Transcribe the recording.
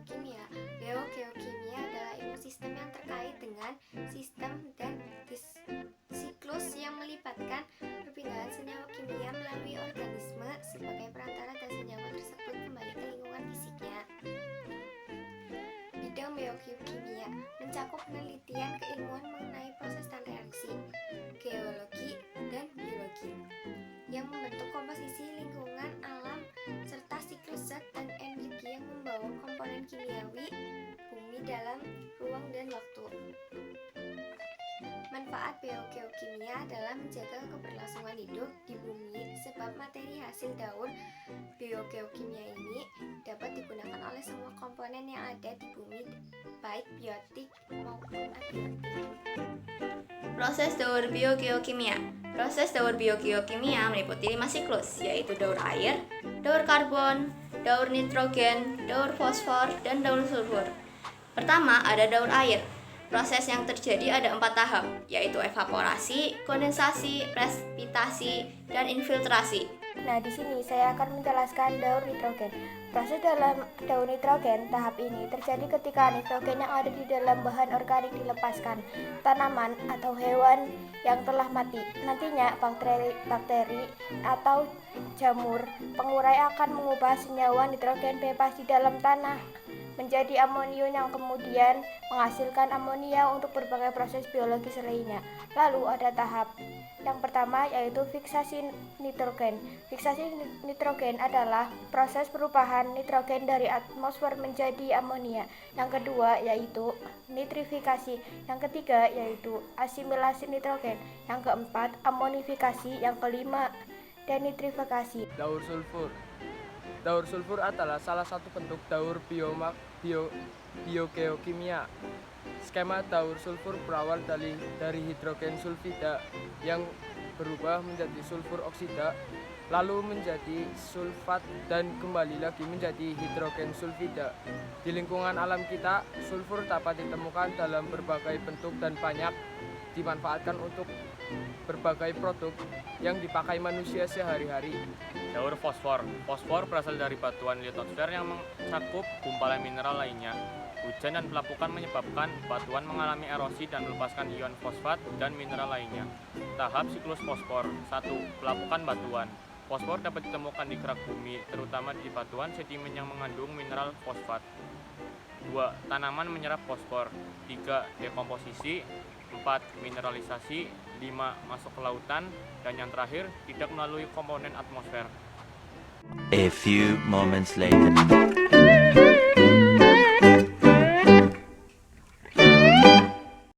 biogeokimia. Biogeokimia adalah ilmu sistem yang terkait dengan sistem dan siklus yang melibatkan perpindahan senyawa kimia melalui organisme sebagai perantara dan senyawa tersebut kembali ke lingkungan fisiknya. Bidang biogeokimia mencakup penelitian keilmuan mengenai proses dan reaksi, geologi, dan biologi yang membentuk komposisi lingkungan alam serta siklus zat dan energi yang membawa komponen kimiawi bumi dalam ruang dan waktu. Manfaat biogeokimia adalah menjaga keberlangsungan hidup di bumi sebab materi hasil daur biogeokimia ini dapat digunakan oleh semua komponen yang ada di bumi, baik biotik maupun abiotik. Proses daur biogeokimia. Proses daur biogeokimia meliputi 5 siklus, yaitu daur air, daur karbon, daur nitrogen, daur fosfor, dan daur sulfur. Pertama, ada daur air. Proses yang terjadi ada 4 tahap, yaitu evaporasi, kondensasi, presipitasi, dan infiltrasi. Nah, di sini saya akan menjelaskan daur nitrogen. Proses dalam daur nitrogen tahap ini terjadi ketika nitrogen yang ada di dalam bahan organik dilepaskan tanaman atau hewan yang telah mati. Nantinya bakteri atau jamur pengurai akan mengubah senyawa nitrogen bebas di dalam tanah menjadi amonium yang kemudian menghasilkan amonia untuk berbagai proses biologis lainnya. Lalu ada tahap yang pertama yaitu fiksasi nitrogen. Fiksasi nitrogen adalah proses perubahan nitrogen dari atmosfer menjadi amonia. Yang kedua yaitu nitrifikasi. Yang ketiga yaitu asimilasi nitrogen. Yang keempat amonifikasi. Yang kelima denitrifikasi. Daur sulfur. Daur sulfur adalah salah satu bentuk daur biogeokimia. Skema daur sulfur berawal dari hidrogen sulfida yang berubah menjadi sulfur oksida, lalu menjadi sulfat dan kembali lagi menjadi hidrogen sulfida. Di lingkungan alam kita, sulfur dapat ditemukan dalam berbagai bentuk dan banyak dimanfaatkan untuk berbagai produk yang dipakai manusia sehari-hari. Daur fosfor. Fosfor berasal dari batuan litosfer yang mencakup gumpalan mineral lainnya. Hujan dan pelapukan menyebabkan batuan mengalami erosi dan melepaskan ion fosfat dan mineral lainnya. Tahap siklus fosfor. 1. Pelapukan batuan. Fosfor dapat ditemukan di kerak bumi, terutama di batuan sedimen yang mengandung mineral fosfat. 2. Tanaman menyerap fosfor. 3. Dekomposisi. 4. Mineralisasi. 5. Masuk ke lautan. Dan yang terakhir, tidak melalui komponen atmosfer. A few moments later.